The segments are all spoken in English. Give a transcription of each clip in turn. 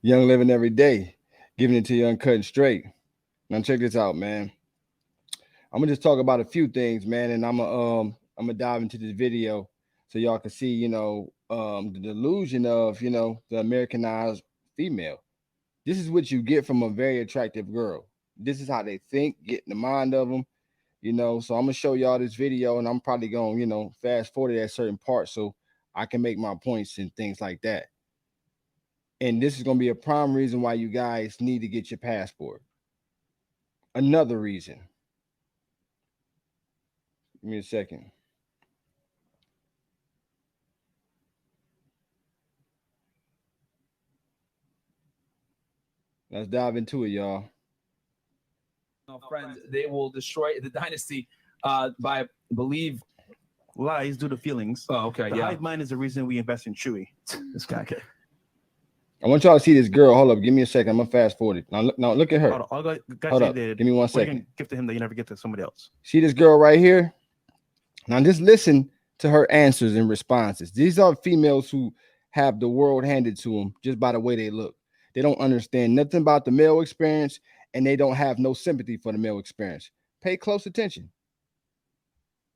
Young living every day, giving it to you uncut and straight. Now check this out, man. I'm gonna just talk about a few things, man, and I'm gonna dive into this video so y'all can see, the delusion of, the Americanized female. This is what you get from a very attractive girl. This is how they think, get in the mind of them, So I'm gonna show y'all this video, and I'm probably gonna, fast forward at certain parts so I can make my points and things like that. And this is gonna be a prime reason why you guys need to get your passport. Another reason. Give me a second. Let's dive into it, y'all. Friends, they will destroy the dynasty by believe. Lies due to feelings. Oh, okay, The yeah. hive mind is the reason we invest in Chewy. This guy. Okay. I want y'all to see this girl. Hold up, give me a second. I'm gonna fast forward it. Now look at her. All guys Hold say up. that Give me 1 what you second. can give to him that you never get to somebody else. See this girl right here? Now just listen to her answers and responses. These are females who have the world handed to them just by the way they look. They don't understand nothing about the male experience, and they don't have no sympathy for the male experience. Pay close attention.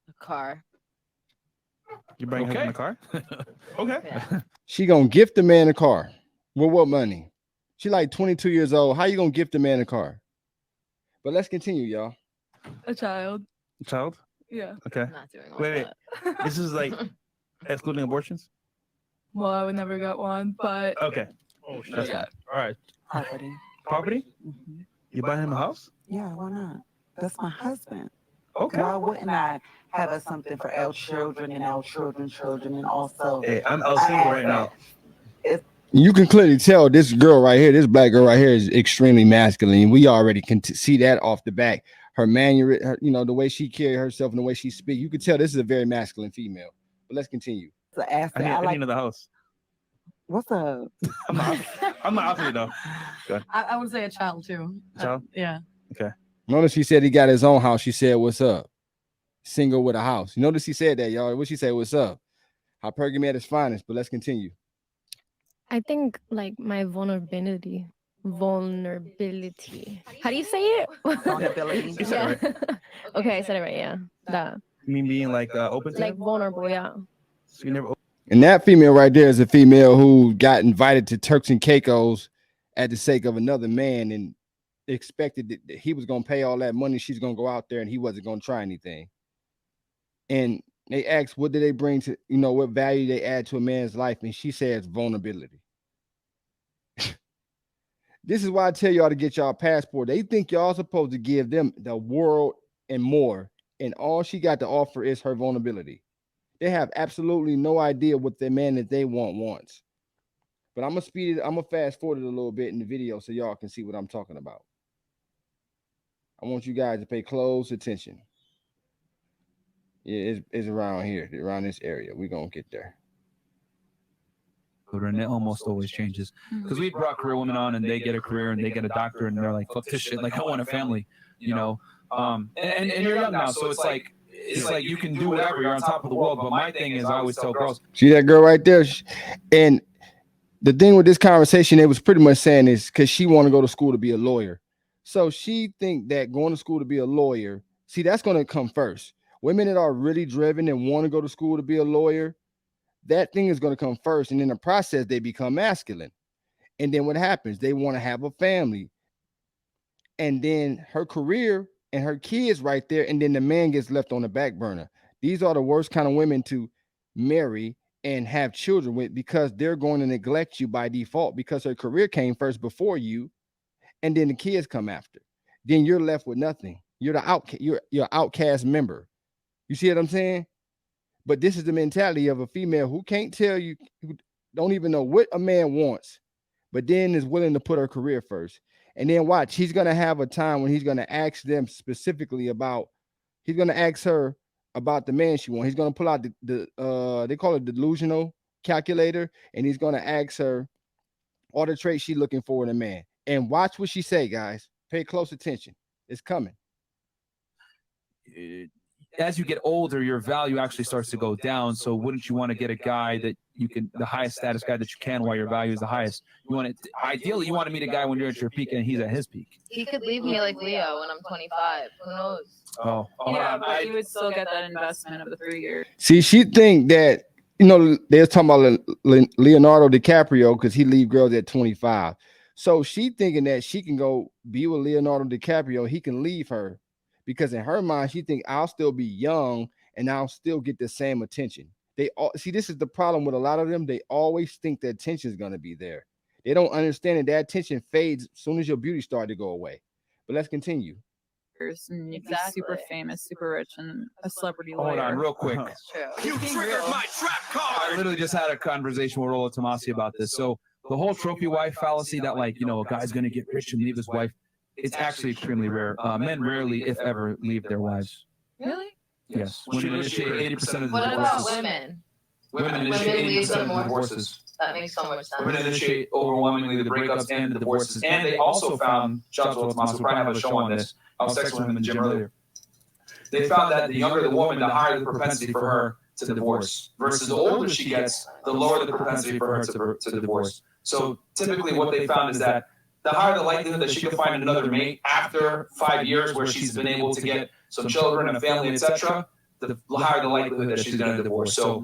A car. You bring him in Okay. the car? Okay. Yeah. She gonna gift the man a car. With what money? She like 22 years old. How you gonna gift a man a car? But let's continue, y'all. A child. Child? Yeah. Okay. I'm not doing all Wait. that. This is like excluding abortions? Well, I would never get one, but Okay. Oh, That's yeah. fine. All right. Property. Property? Hmm. You buying him a house? Yeah, why not? That's my husband. Okay. Why wouldn't I have us something for our children and our children's children and also Hey, I'm out single right now. You can clearly tell this girl right here, this black girl right here, is extremely masculine. We already can see that off the back. Her manner, the way she carry herself and the way she speak, you can tell this is a very masculine female. But let's continue. It's an asset. I I need like. another house. What's up? I'm not out for it though. I would say a child too. Child? Yeah. Notice she said he got his own house. She said, "What's up?" Single with a house. You notice he said that, y'all. What she say? What's up? Hypergamy at its finest. But let's continue. I think like my vulnerability. How do you say it? Vulnerability. You said it right. Okay, I said it right. Yeah, that You mean being like open to like him? vulnerable. Yeah. So you never And that female right there is a female who got invited to Turks and Caicos at the sake of another man and expected that he was going to pay all that money. She's going to go out there and he wasn't going to try anything. And they asked, what do they bring to, what value they add to a man's life? And she says vulnerability. This is why I tell y'all to get y'all passport. They think y'all supposed to give them the world and more. And all she got to offer is her vulnerability. They have absolutely no idea what the man that they want wants. But I'm gonna fast forward it a little bit in the video so y'all can see what I'm talking about. I want you guys to pay close attention. Yeah, it's around here, around this area. We're gonna get there. And it almost always changes because we brought career women on and they get a career and they get a doctor and they're like, fuck this shit, like I want a family, and you're young now, so it's like you can do whatever, you're on top of the world. But my thing is, I always tell girls, See that girl right there? And the thing with this conversation, it was pretty much saying is because she want to go to school to be a lawyer. So she think that going to school to be a lawyer, see, that's going to come first. Women that are really driven and want to go to school to be a lawyer, that thing is going to come first. And in the process, they become masculine. And then what happens? They want to have a family. And then her career and her kids right there. And then the man gets left on the back burner. These are the worst kind of women to marry and have children with because they're going to neglect you by default because her career came first before you. And then the kids come after. Then you're left with nothing. You're the outcast member. You see what I'm saying? But this is the mentality of a female who can't tell you, who don't even know what a man wants, but then is willing to put her career first. And then watch, he's going to have a time when he's going to ask them specifically about, he's going to ask her about the man she wants. He's going to pull out they call it delusional calculator, and he's going to ask her all the traits she's looking for in a man. And watch what she say, guys. Pay close attention. It's coming. as you get older, your value actually starts to go down. So wouldn't you want to get a guy that you can, the highest status guy that you can, while your value is the highest? You want it. Ideally, you want to meet a guy when you're at your peak and he's at his peak. He could leave me like Leo when I'm 25. Who knows? Oh, Yeah, but you would still get that investment of the 3 years. See, she think that, they're talking about Leonardo DiCaprio because he leave girls at 25. So she thinking that she can go be with Leonardo DiCaprio. He can leave her because in her mind, she think I'll still be young and I'll still get the same attention. They all see, this is the problem with a lot of them. They always think the attention is going to be there. They don't understand that attention fades as soon as your beauty started to go away. But let's continue. And you'd be Exactly. super famous, super rich, and a celebrity hold lawyer. on, real quick. It's true. You triggered my trap card. I literally just had a conversation with Rolla Tomasi about this. So the whole trophy wife fallacy that, like, a guy's going to get rich and leave his wife, it's actually extremely rare. Men rarely, if ever, leave their wives. Really? Yes. Women initiate 80% of the What about divorces. women? Women Women initiate leave 80% them of the more? divorces. That makes so much sense. Women initiate overwhelmingly the breakups and the divorces. And they also found, shout out to Rolla Tomasi, we'll probably have a show on this. I was texting with him in the gym earlier. They found that the younger the woman, the higher the propensity for her to divorce. Versus the older she gets, the lower the propensity for her to divorce. So typically what they found is that the higher the likelihood that she can find another mate after 5 years where she's been able to get some children, a family, etc., the higher the likelihood that she's going to divorce. So,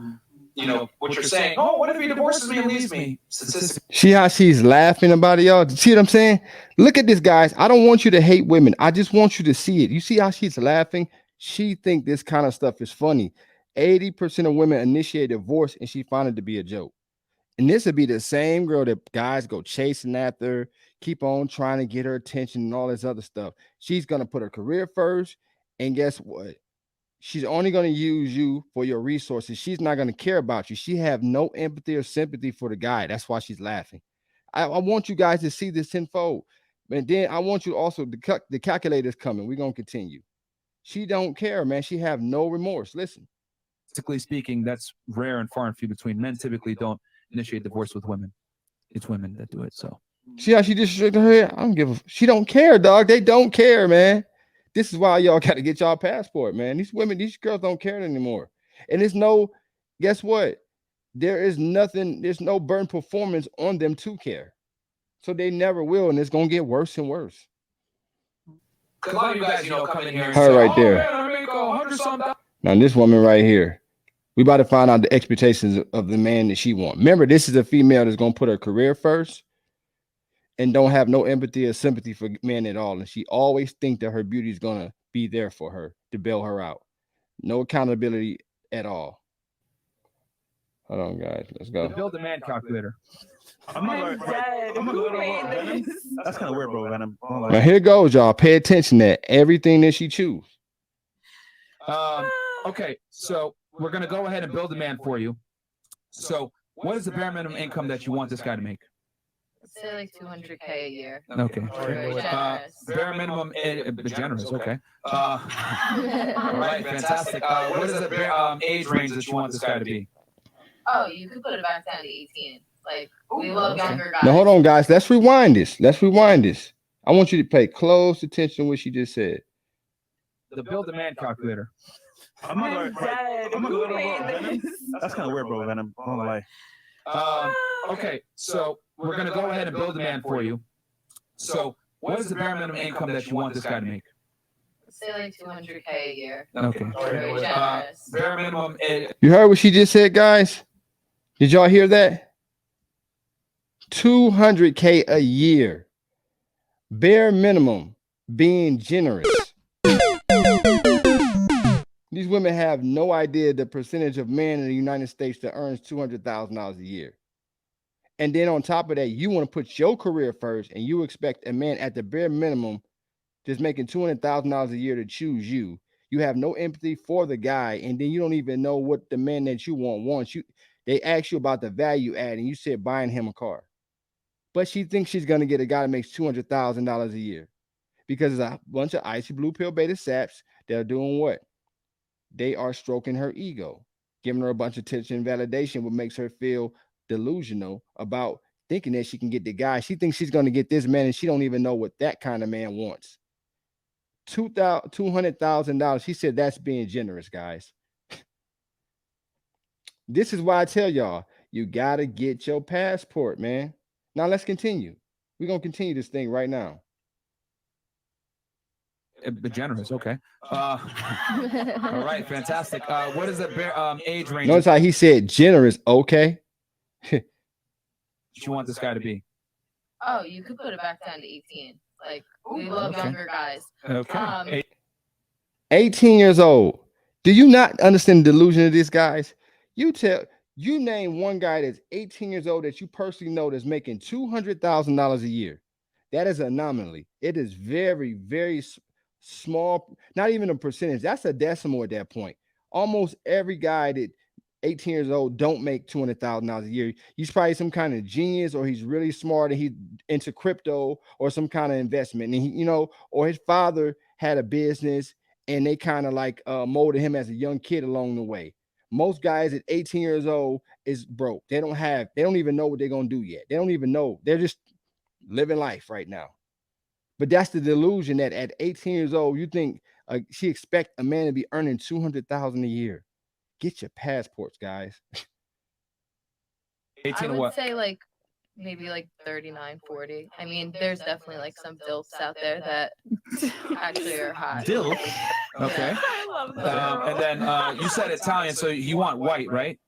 what you're saying, oh, what if he divorces me and leaves me? Statistically, See how she's laughing about it, y'all? See what I'm saying? Look at this, guys. I don't want you to hate women. I just want you to see it. You see how she's laughing? She think this kind of stuff is funny. 80% of women initiate divorce and she found it to be a joke. And this would be the same girl that guys go chasing after, keep on trying to get her attention and all this other stuff. She's going to put her career first. And guess what? She's only going to use you for your resources. She's not going to care about you. She have no empathy or sympathy for the guy. That's why she's laughing. I want you guys to see this tenfold. And then I want you also, the calculator's coming. We're going to continue. She don't care, man. She have no remorse. Listen. statistically speaking, that's rare and far and few between. Men typically don't initiate divorce with women. It's women that do it. So see how she just shook her head? I don't give a. She don't care, dog. They don't care, man. This is why y'all got to get y'all passport, man. These women, these girls don't care anymore. And it's no, guess what? There is nothing, there's no burden performance on them to care. So they never will, and it's gonna get worse and worse. because a lot of you guys, come in here and Her say, right there. man, I make $100-something. Now this woman right here, we about to find out the expectations of the man that she wants. Remember, this is a female that's gonna put her career first and don't have no empathy or sympathy for men at all. And she always think that her beauty is gonna be there for her to bail her out. No accountability at all. Hold on, guys. Let's The go. build demand calculator. I'm not dead. I'm Who gonna go made Venom. this? That's kind of weird, bro. Venom. I don't like Now it. here goes, y'all. Pay attention to everything that she choose. Okay, so we're gonna go ahead and build demand for you. So, what is the bare minimum income that you want this guy to make? Let's say like 200K a year. Okay. Very generous. Bare minimum, generous. Okay. All right, fantastic. What is the bare age range that you want this guy to be? Oh, you could put it back down to 18. Like, we love younger guys. Now hold on, guys. Let's rewind this. I want you to pay close attention to what she just said. The build demand calculator. I'm not dead. I'm gonna Who go made Venom. this? That's kind of weird, bro. Venom. I don't like. Okay, so we're gonna go ahead and build demand for you. So, what is the bare minimum income that you want this guy to make? Let's say like 200K a year. Okay. Very generous. Bare minimum. You heard what she just said, guys? Did y'all hear that? 200K a year. Bare minimum, being generous. These women have no idea the percentage of men in the United States that earns $200,000 a year. And then on top of that, you want to put your career first and you expect a man at the bare minimum just making $200,000 a year to choose you. You have no empathy for the guy, and then you don't even know what the man that you want wants. They ask you about the value add, and you said buying him a car. But she thinks she's going to get a guy that makes $200,000 a year because it's a bunch of icy blue pill beta saps that are doing what? They are stroking her ego, giving her a bunch of attention and validation, what makes her feel delusional about thinking that she can get the guy. She thinks she's going to get this man, and she don't even know what that kind of man wants. $200,000. She said that's being generous, guys. This is why I tell y'all, you gotta get your passport, man. Now let's continue. We're gonna continue this thing right now. Generous. Okay. All right. Fantastic. What is the age range Notice how he said generous. Okay. you want this guy to be? Oh, you could put it back down to 18. Like, we love Okay. younger guys. Okay. 18 years old. Do you not understand the delusion of this, guys? You name one guy that's 18 years old that you personally know that's making $200,000 a year. That is an anomaly. It is very, very small, not even a percentage. That's a decimal at that point. Almost every guy that 18 years old don't make $200,000 a year. He's probably some kind of genius, or he's really smart and he's into crypto or some kind of investment. And or his father had a business and they kind of like molded him as a young kid along the way. Most guys at 18 years old is broke. They don't even know what they're gonna do yet. They don't even know. They're just living life right now. But that's the delusion that at 18 years old, you think she expect a man to be earning 200,000 a year. Get your passports, guys. 18 I or would what? say like maybe like 39, 40. I mean, there's definitely like some dilfs out there that actually are hot. Dill. Okay. I love that. And then you said Italian, so you want white, right?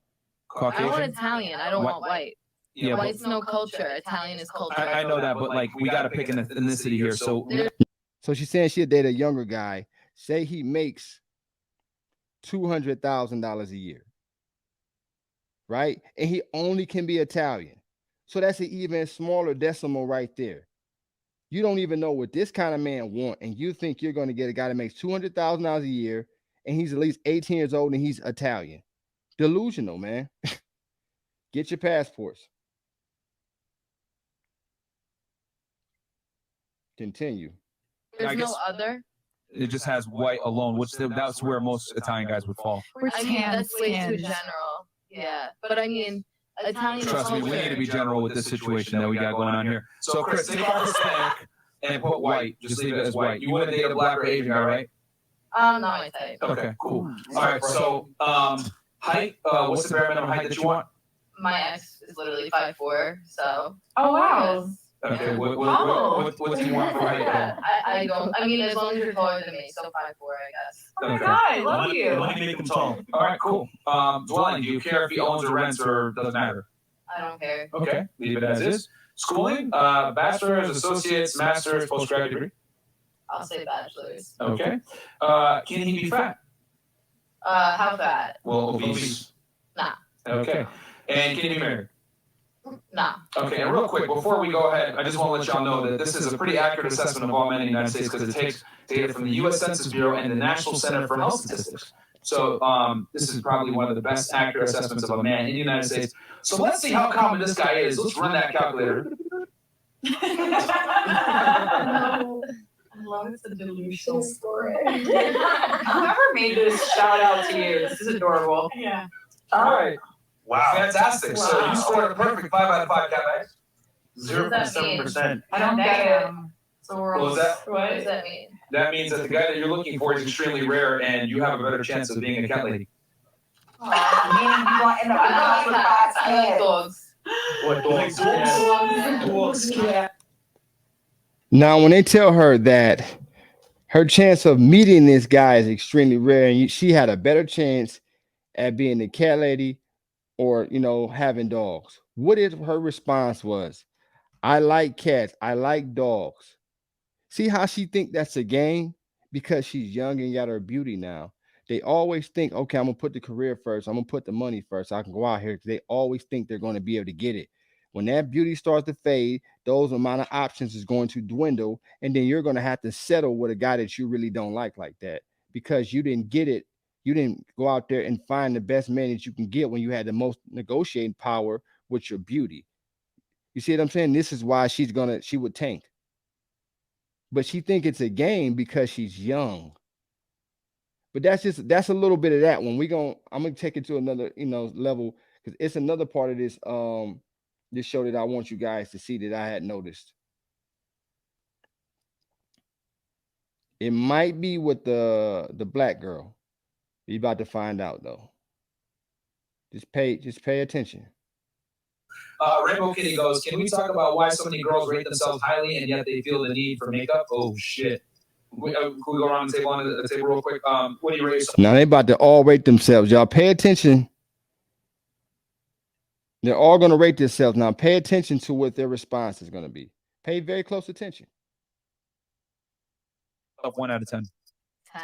I want Caucasian. Italian. I don't want white. Yeah, but White's no culture. Italian is culture. I know that, but like we got to pick an ethnicity here. So So she's saying she'll date a younger guy. Say he makes $200,000 a year, right? And he only can be Italian. So that's an even smaller decimal right there. You don't even know what this kind of man want, and you think you're going to get a guy that makes $200,000 a year, and he's at least 18 years old, and he's Italian. Delusional, man. Get your passports. Continue. There's I guess- no other. it just has white alone, which that's where most Italian guys would fall. We're I mean, tan that's way too skins. general. Yeah, but I mean, Italian is Trust me, culture. we need to be general with this situation that we got going on here. So, Chris, take off Hispanic and put white. Just leave it as white. You wouldn't date a black or Asian guy, right? Not my type. Okay, cool. All right, so height. What's the bare minimum height that you want? My ex is literally 5'4", so. Oh wow. Okay, what do you want for height? Yeah, I don't. I mean, as long as you're taller than me, so 5'4", I guess. Oh my Okay. god, I love you. Let me make them tall. All right, cool. Dwelling. Do you care if he owns or rents, or doesn't matter? I don't care. Okay, leave it as is. Schooling. Bachelor's, associates, master's, postgraduate degree. I'll say bachelor's. Okay. Can he be fat? How fat? Well, obese. Nah. Okay. And can you be married? Nah. Okay, and real quick, before we go ahead, I just want to let y'all know that this is a pretty accurate assessment of all men in the United States because it takes data from the U.S. Census Bureau and the National Center for Health Statistics. So this is probably one of the best accurate assessments of a man in the United States. So let's see how common this guy is. Let's run that calculator. I love it's a delusional story. Whoever made this, shout out to you. This is adorable. Yeah. All right. Wow. Fantastic. So you scored a perfect 5 out of 5, Cat. 0.7%. I don't get it. So we're all. What was that? What does that mean? That means that the guy that you're looking for is extremely rare, and you have a better chance of being a cat lady. Man, you gonna end up in the I house like with cats. five I like cats. dogs. What dogs? Dogs, cat. Now, when they tell her that her chance of meeting this guy is extremely rare, and she had a better chance at being a cat lady or having dogs, what if her response was, I like cats, I like dogs? See how she think that's a game? Because she's young and got her beauty now. They always think, okay, I'm gonna put the career first, I'm gonna put the money first, so I can go out here, because they always think they're going to be able to get it. When that beauty starts to fade, those amount of options is going to dwindle, and then you're going to have to settle with a guy that you really don't like that, because you didn't get it. You didn't go out there and find the best man that you can get when you had the most negotiating power with your beauty. You see what I'm saying? This is why she would tank. But she think it's a game because she's young. But that's a little bit of that one. I'm gonna take it to another level, because it's another part of this this show that I want you guys to see that I had noticed. It might be with the black girl. You about to find out though. Just pay attention. Rainbow Kitty goes, can we talk about why so many girls rate themselves highly and yet they feel the need for makeup? Oh shit. Can we go around the table on the table real quick? What do you rate yourself? Now they about to all rate themselves. Y'all pay attention. They're all gonna rate themselves. Now pay attention to what their response is gonna be. Pay very close attention. 1 out of 10. 10.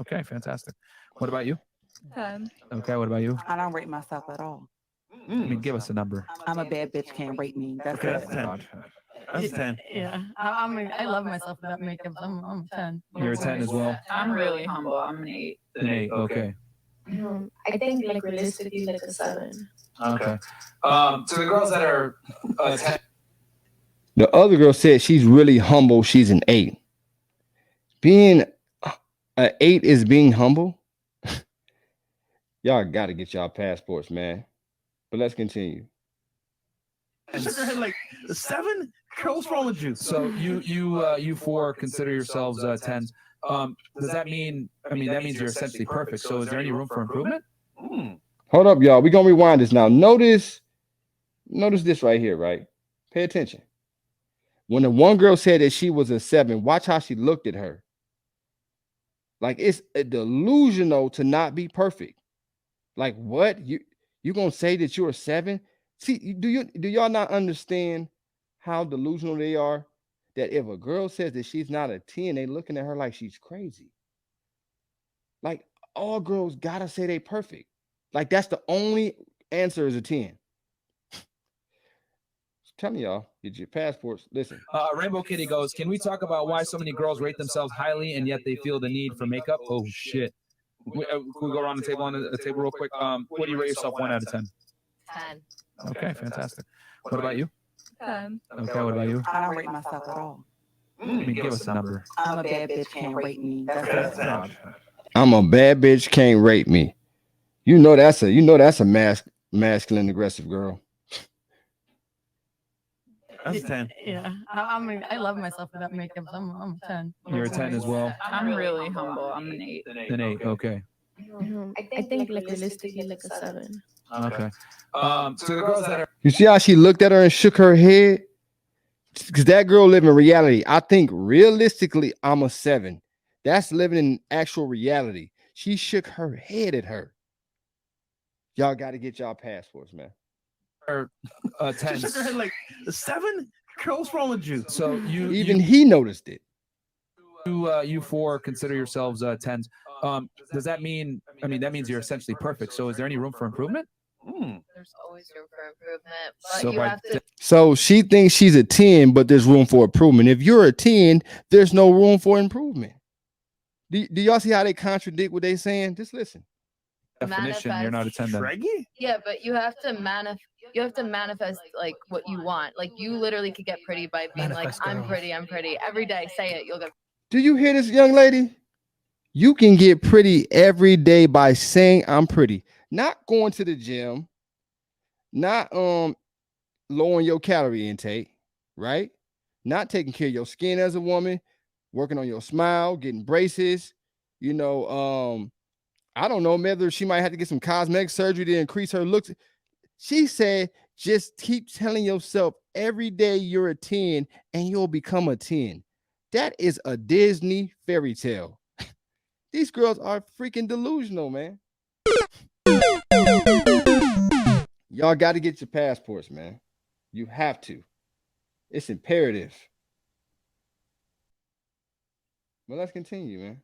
Okay, fantastic. What about you? 10. Okay, what about you? I don't rate myself at all. I mean, give us a number. I'm a bad bitch, can't rate me. That's Okay, it. that's 10. That's 10. Yeah, I love myself without makeup. I'm 10. You're a 10 as well. I'm really humble. I'm an 8. An 8. Okay. I think like realistically like a 7. Okay. To the girls that are 10. The other girl said she's really humble. She's an 8. Being an 8 is being humble. Y'all got to get y'all passports, man. But let's continue. Like 7? What's wrong with you? So you four consider yourselves 10s. Does that mean? I mean, that means you're essentially perfect. So is there any room for improvement? Hold up, y'all. We're gonna rewind this now. Notice this right here, right? Pay attention. When the one girl said that she was a 7, watch how she looked at her. Like it's a delusional to not be perfect. Like what? You gonna say that you're a 7? See, do y'all not understand how delusional they are? That if a girl says that she's not a 10, they looking at her like she's crazy. Like all girls gotta say they perfect. Like that's the only answer is a 10. Tell me, y'all, get your passports. Listen. Rainbow Kitty goes, can we talk about why so many girls rate themselves highly and yet they feel the need for makeup? Oh shit. Can we go around the table on the table real quick? What do you rate yourself 1 out of 10? 10. Okay, fantastic. What about you? 10. Okay, what about you? I don't rate myself at all. I mean, give us a number. I'm a bad bitch, can't rate me. That's Okay, it. that's 10. I'm a bad bitch, can't rape me. That's a masculine aggressive girl. That's 10. Yeah, I love myself without makeup. I'm 10. You're a 10 as well. I'm really humble. I'm an 8. An 8. Okay. I think like realistically like a 7. Okay. To the girls that are You see how she looked at her and shook her head? Because that girl live in reality. I think realistically, I'm a 7. That's living in actual reality. She shook her head at her. Y'all got to get y'all passports, man. 10s. Like 7? What's wrong with you? So Even he noticed it. you four consider yourselves 10s. Does that mean? I mean, that means you're essentially perfect. So is there any room for improvement? There's always room for improvement. But So you by have to. So she thinks she's a 10, but there's room for improvement. If you're a 10, there's no room for improvement. Do y'all see how they contradict what they're saying? Just listen. Definition, you're not a 10 then. Shreggy? Yeah, but you have to manifest like what you want. Like you literally could get pretty by being Manifest, like, I'm girl. pretty, I'm pretty. Every day, say it, you'll get. Do you hear this, young lady? You can get pretty every day by saying I'm pretty. Not going to the gym, not lowering your calorie intake, right? Not taking care of your skin as a woman, working on your smile, getting braces, I don't know, maybe she might have to get some cosmetic surgery to increase her looks. She said, just keep telling yourself every day you're a 10 and you'll become a 10. That is a Disney fairy tale. These girls are freaking delusional, man. Y'all got to get your passports, man. You have to. It's imperative. Well, let's continue, man.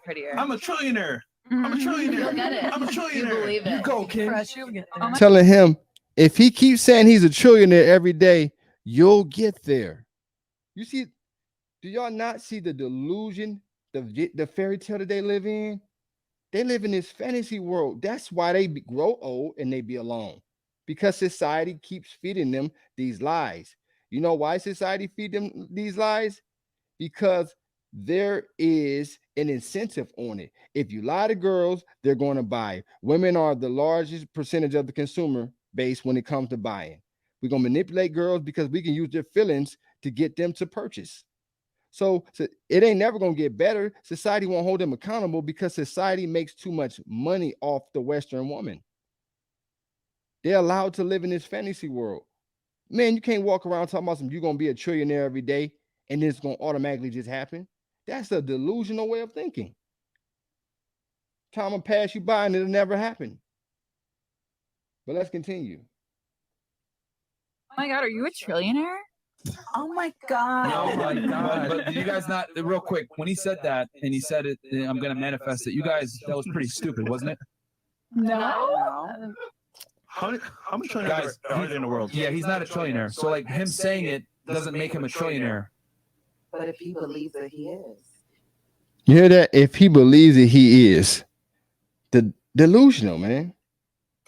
Prettier. I'm a trillionaire. I'm a trillionaire. You'll get it. I'm a You trillionaire. believe it. You go, kid. Fresh, you'll get there. Telling him if he keeps saying he's a trillionaire every day, you'll get there. You see, do y'all not see the delusion, the fairy tale that they live in? They live in this fantasy world. That's why they grow old and they be alone, because society keeps feeding them these lies. You know why society feed them these lies? Because there is an incentive on it. If you lie to girls, they're going to buy. Women are the largest percentage of the consumer base when it comes to buying. We're going to manipulate girls because we can use their feelings to get them to purchase. So it ain't never gonna get better. Society won't hold them accountable because society makes too much money off the Western woman. They're allowed to live in this fantasy world. Man, you can't walk around talking about you're gonna be a trillionaire every day and it's gonna automatically just happen. That's a delusional way of thinking. Time will pass you by and it'll never happen. But let's continue. Oh my God, are you a trillionaire? Oh my God. No, but did you guys not, real quick, when he said that and he said it, I'm going to manifest it, you guys, that was pretty stupid, wasn't it? No. How many trillionaires Guys, are there in the world? Yeah, he's not a trillionaire. So, like, him saying it doesn't make him a trillionaire. But if he believes that he is. You hear that? If he believes that he is. Delusional, man.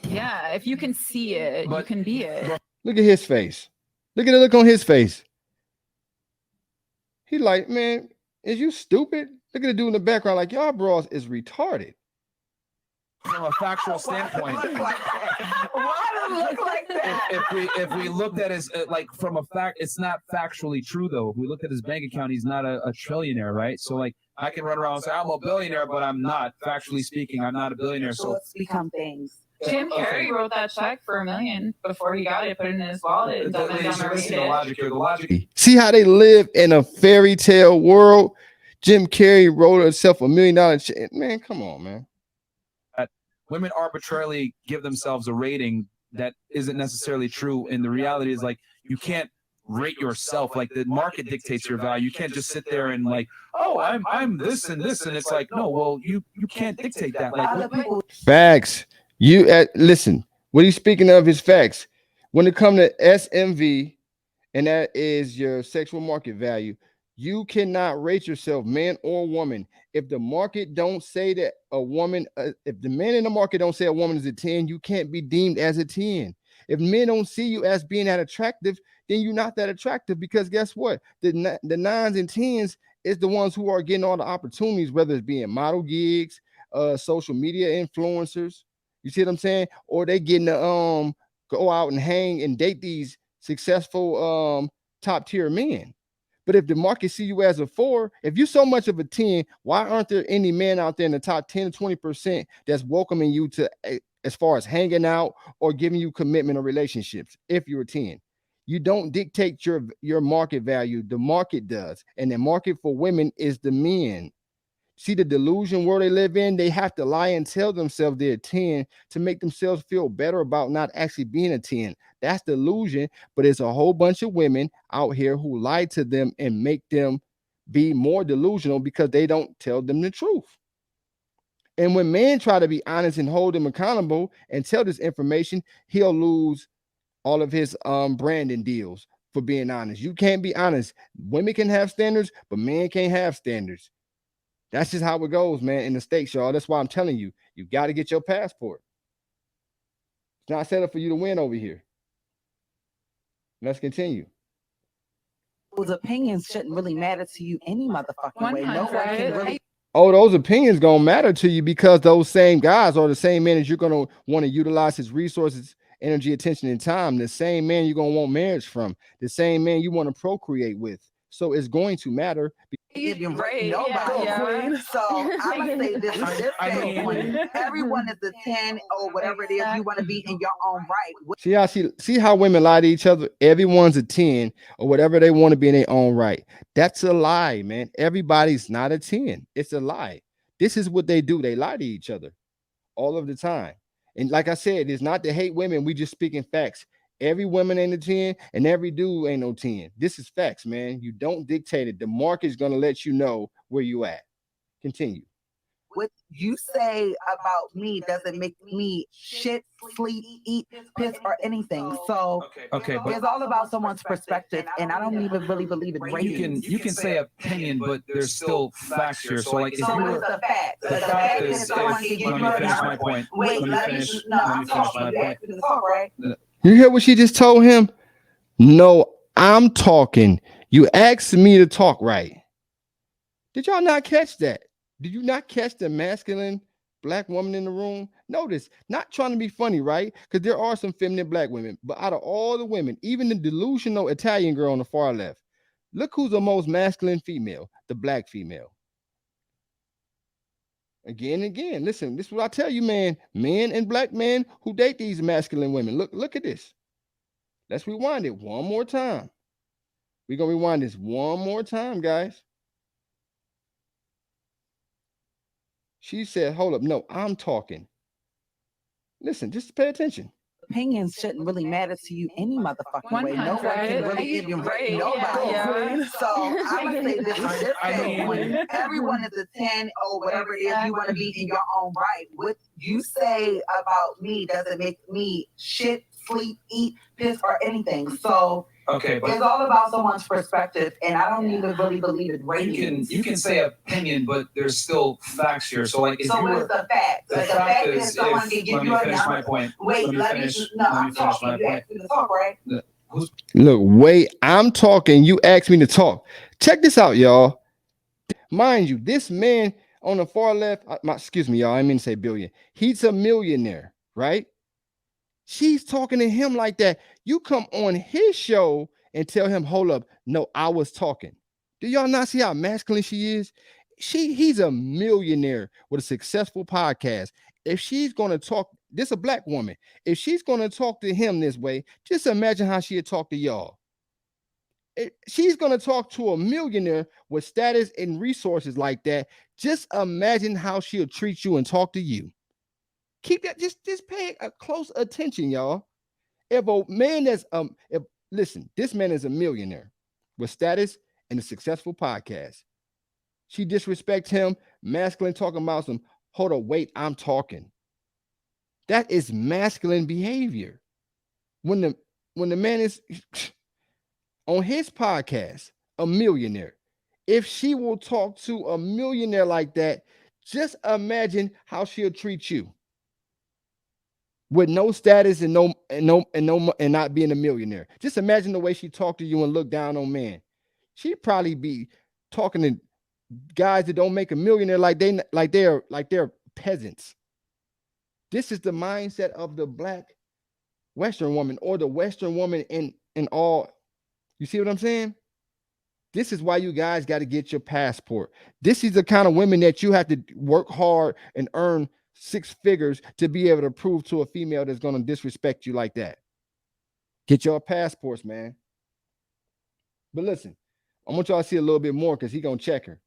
Yeah, if you can see it, you can be it. Look at his face. Look at the look on his face. He like, man, is you stupid? Look at the dude in the background like, y'all bros is retarded. From a factual standpoint, Why does it look like that? if we looked at his like from a fact, it's not factually true though. If we looked at his bank account, he's not a trillionaire, right? So like I can run around and say I'm a billionaire, but I'm not. Factually speaking, I'm not a billionaire. So Let's become things. Jim Carrey wrote that check for $1 million before he got it, put it in his wallet. And listen to the logic here. The logic. See how they live in a fairy tale world? Jim Carrey wrote himself $1 million check. Man, come on, man. Women arbitrarily give themselves a rating that isn't necessarily true, and the reality is like you can't rate yourself. Like the market dictates your value. You can't just sit there and like, oh, I'm this and this, and it's like, no, well, you can't dictate that. Like facts. Listen, what he's speaking of is facts. When it comes to SMV, and that is your sexual market value, you cannot rate yourself, man or woman. If the market don't say that a woman, if the men in the market don't say a woman is a 10, you can't be deemed as a 10. If men don't see you as being that attractive, then you're not that attractive because guess what? The 9s and 10s is the ones who are getting all the opportunities, whether it's being model gigs, social media influencers. You see what I'm saying? Or they getting to go out and hang and date these successful top tier men. But if the market see you as a 4, if you're so much of a 10, why aren't there any men out there in the top 10 to 20% that's welcoming you to as far as hanging out or giving you commitment or relationships? If you're a 10, you don't dictate your market value. The market does. And the market for women is the men. See the delusion where they live in? They have to lie and tell themselves they're a 10 to make themselves feel better about not actually being a 10. That's delusion, but it's a whole bunch of women out here who lie to them and make them be more delusional because they don't tell them the truth. And when men try to be honest and hold him accountable and tell this information, he'll lose all of his branding deals for being honest. You can't be honest. Women can have standards, but men can't have standards. That's just how it goes, man, in the States, y'all. That's why I'm telling you, you got to get your passport. It's not set up for you to win over here. Let's continue. Those opinions shouldn't really matter to you any motherfucking way. No one can really. Oh, those opinions gonna matter to you because those same guys are the same men as you're gonna want to utilize his resources, energy, attention, and time. The same man you're gonna want marriage from. The same man you want to procreate with. So it's going to matter. Right. Nobody. So I'm gonna say this standpoint. Everyone is a 10 or whatever it is you want to be in your own right. See how women lie to each other? Everyone's a 10 or whatever they want to be in their own right. That's a lie, man. Everybody's not a 10. It's a lie. This is what they do. They lie to each other all of the time. And like I said, it's not to hate women. We just speaking facts. Every woman ain't a 10 and every dude ain't no 10. This is facts, man. You don't dictate it. The market's going to let you know where you at. Continue. What you say about me doesn't make me shit, sleep, eat, piss, or anything. So okay, it's all about someone's perspective, and I don't even really believe in ratings. You can say opinion, but there's still facts here. So like, if so you were, the fact? The fact is, let me finish my point. Wait, let me finish my point. You hear what she just told him? No, I'm talking. You asked me to talk, right? Did y'all not catch that? Did you not catch the masculine black woman in the room? Notice, not trying to be funny, right? Because there are some feminine black women, but out of all the women, even the delusional Italian girl on the far left, Look who's the most masculine female, the black female. Again and again. Listen, this is what I tell you, man. Men and black men who date these masculine women. Look at this. Let's rewind it one more time. We're gonna rewind this one more time, guys. She said, hold up, no, I'm talking. Listen, just pay attention. Opinions shouldn't really matter to you any motherfucking way. No one 100. can really even rate nobody. Yeah. So I'm gonna say this on this standpoint. Everyone is a 10 or whatever it is you want to be in your own right. What you say about me doesn't make me shit, sleep, eat, piss, or anything. So Okay, but it's all about someone's perspective, and I don't even really believe in ratings. you can say opinion, but there's still facts here. So like, if So you what is were, the fact? the The fact fact is, is someone if, can give let you me a finish my number. point. Wait, let me finish. No, let me I'm finish talking. my You point. asked me to talk, right? Look, wait, I'm talking. You asked me to talk. Check this out, y'all. Mind you, this man on the far left, excuse me, y'all, I mean to say billion. He's a millionaire, right? She's talking to him like that. You come on his show and tell him, hold up, no, I was talking. Do y'all not see how masculine she is? He's a millionaire with a successful podcast. If she's going to talk, this a black woman. If she's going to talk to him this way, just imagine how she'd talk to y'all. She's going to talk to a millionaire with status and resources like that. Just imagine how she'll treat you and talk to you. Keep that, just pay a close attention, y'all. If a man that's if listen, this man is a millionaire with status and a successful podcast. She disrespects him, masculine, talking about some, hold on, wait, I'm talking. That is masculine behavior. When the man is on his podcast, a millionaire, if she will talk to a millionaire like that, just imagine how she'll treat you with no status and not being a millionaire. Just imagine the way she talked to you and look down on men. She'd probably be talking to guys that don't make a millionaire like they're peasants. This is the mindset of the black Western woman, or the Western woman in all. You see what I'm saying? This is why you guys got to get your passport. This is the kind of women that you have to work hard and earn 6 figures to be able to prove to a female that's going to disrespect you like that. Get your passports, man. But listen, I want y'all to see a little bit more because he's going to check her.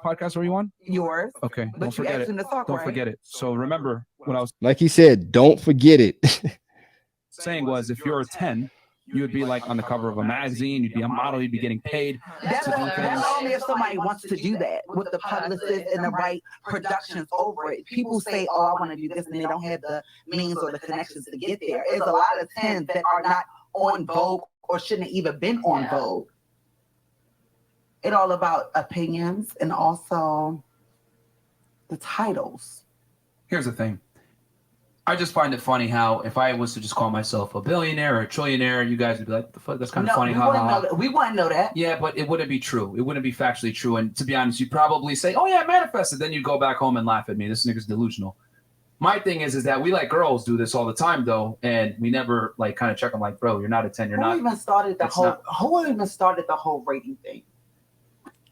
Podcast, were you on? Yours. Okay, But don't you forget asked it. him to talk, Don't right? forget it. So remember what I was Like he said, don't forget it. saying was, if you're a 10, you would be like on the cover of a magazine, you'd be a model, you'd be getting paid That's to do things. only if somebody wants to do that with the publicist and the right productions over it. People say, oh, I want to do this, and they don't have the means or the connections to get there. There's a lot of 10s that are not on Vogue or shouldn't have even been on Vogue. It's all about opinions and also the titles. Here's the thing. I just find it funny how if I was to just call myself a billionaire or a trillionaire, you guys would be like, the fuck, that's kind of funny. We wouldn't know that. Yeah, but it wouldn't be true. It wouldn't be factually true. And to be honest, you'd probably say, oh yeah, I manifested. Then you'd go back home and laugh at me. This nigga's delusional. My thing is that we let girls do this all the time though, and we never like kind of check them like, bro, you're not a 10, you're not. Who even started the whole rating thing?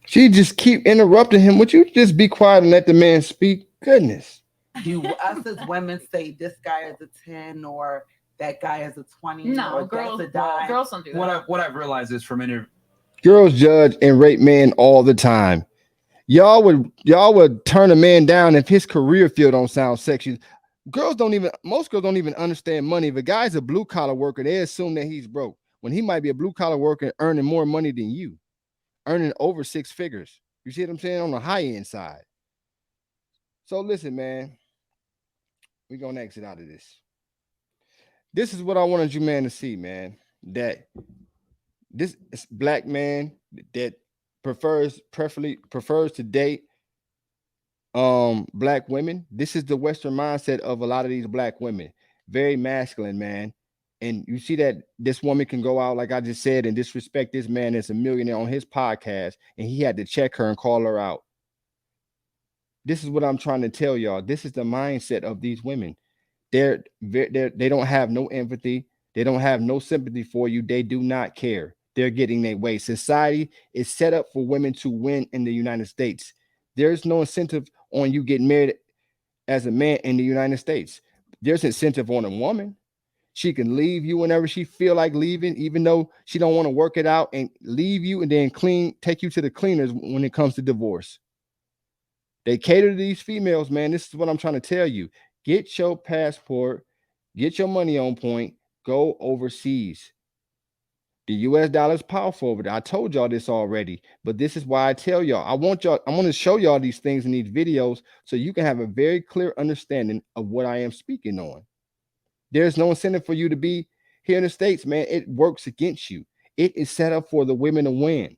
She just keep interrupting him. Would you just be quiet and let the man speak? Goodness. Do us as women say this guy is a 10 or that guy is a 20? No, or girls that's a dime? girls don't do that. What I've realized is from Girls judge and rate men all the time. Y'all would turn a man down if his career field don't sound sexy. Most girls don't even understand money. If a guy's a blue collar worker, they assume that he's broke when he might be a blue collar worker earning more money than you, earning over 6 figures. You see what I'm saying? On the high end side. So listen, man, we're going to exit out of this. This is what I wanted you, man, to see, man, that this black man that prefers to date black women. This is the Western mindset of a lot of these black women. Very masculine, man. And you see that this woman can go out, like I just said, and disrespect this man that's a millionaire on his podcast, and he had to check her and call her out. This is what I'm trying to tell y'all. This is the mindset of these women. They don't have no empathy. They don't have no sympathy for you. They do not care. they're getting their way. Society is set up for women to win in the United States. There's no incentive on you getting married as a man in the United States. There's incentive on a woman. She can leave you whenever she feel like leaving, even though she don't want to work it out, and leave you and then take you to the cleaners when it comes to divorce. They cater to these females, man. This is what I'm trying to tell you. Get your passport, get your money on point, go overseas. The US dollar is powerful over there. I told y'all this already, but this is why I tell y'all. I want to show y'all these things in these videos so you can have a very clear understanding of what I am speaking on. There's no incentive for you to be here in the States, man. It works against you. It is set up for the women to win.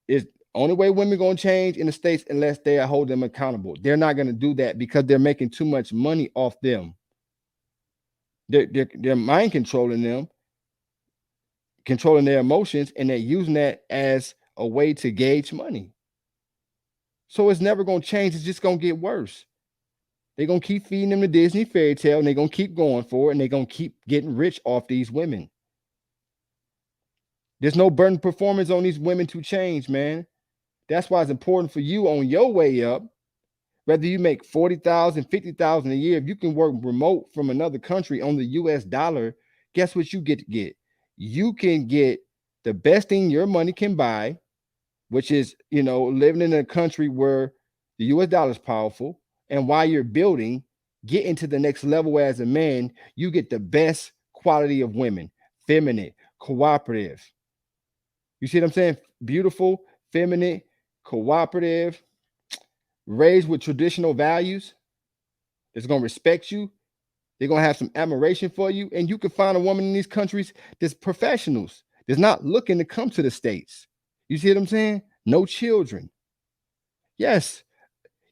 Is only way women going to change in the States unless they hold them accountable. They're not going to do that because they're making too much money off them. They're mind controlling them, controlling their emotions, and they're using that as a way to gauge money. So it's never going to change. It's just going to get worse. They're going to keep feeding them the Disney fairy tale, and they're going to keep going for it, and they're going to keep getting rich off these women. There's no burden performance on these women to change, man. That's why it's important for you on your way up, whether you make $40,000, $50,000 a year, if you can work remote from another country on the US dollar, guess what you get to get? You can get the best thing your money can buy, which is, living in a country where the US dollar is powerful. And while you're building, getting to the next level as a man, you get the best quality of women, feminine, cooperative. You see what I'm saying? Beautiful, feminine, cooperative, raised with traditional values. That's going to respect you. They're going to have some admiration for you. And you can find a woman in these countries that's professionals, that's not looking to come to the States. You see what I'm saying? No children. Yes.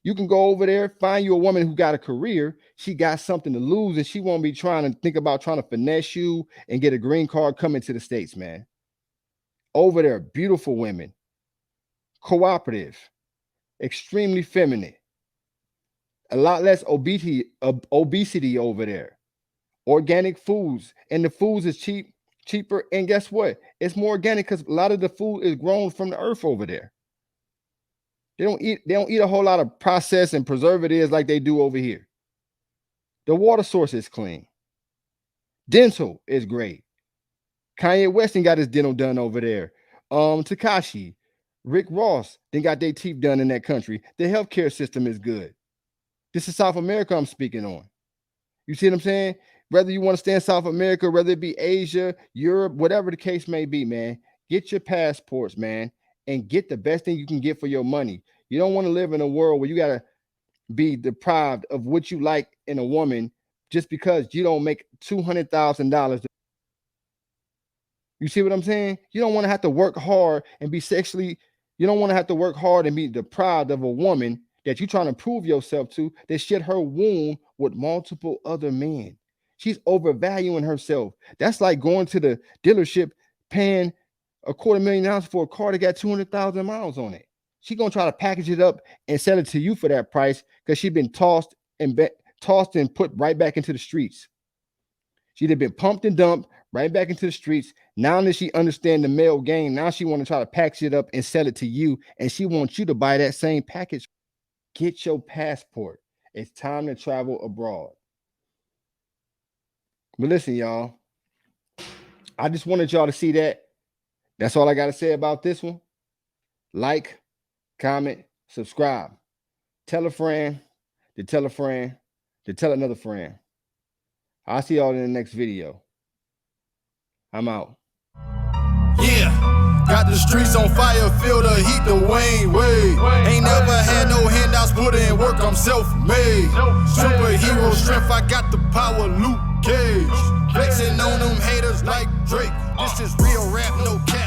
You can go over there, find you a woman who got a career. She got something to lose, and she won't be trying to finesse you and get a green card coming to the States, man. Over there, beautiful women, cooperative, extremely feminine, a lot less obesity over there. Organic foods, and the foods is cheaper. And guess what? It's more organic because a lot of the food is grown from the earth over there. They don't eat a whole lot of processed and preservatives like they do over here. The water source is clean. Dental is great. Kanye West got his dental done over there. Tekashi, Rick Ross, they got their teeth done in that country. The healthcare system is good. This is South America I'm speaking on. You see what I'm saying? Whether you want to stay in South America, whether it be Asia, Europe, whatever the case may be, man, get your passports, man, and get the best thing you can get for your money. You don't want to live in a world where you got to be deprived of what you like in a woman just because you don't make $200,000. You see what I'm saying? You don't want to have to work hard and be you don't want to have to work hard and be deprived of a woman that you're trying to prove yourself to, that shared her womb with multiple other men. She's overvaluing herself. That's like going to the dealership paying $250,000 for a car that got 200,000 miles on it. She's going to try to package it up and sell it to you for that price because she's been tossed and put right back into the streets. She'd have been pumped and dumped right back into the streets. Now that she understands the male game, now she want to try to package it up and sell it to you, and she wants you to buy that same package. Get your passport. It's time to travel abroad. But listen, y'all, I just wanted y'all to see that. That's all I got to say about this one. Like, comment, subscribe. Tell a friend, to tell a friend, to tell another friend. I'll see y'all in the next video. I'm out. Yeah, got the streets on fire, feel the heat, the Wayne way. Ain't never had no handouts, put in work, I'm self-made. Superhero strength, I got the power, Luke Cage. Flexing on them haters like Drake. This is real rap, no cap.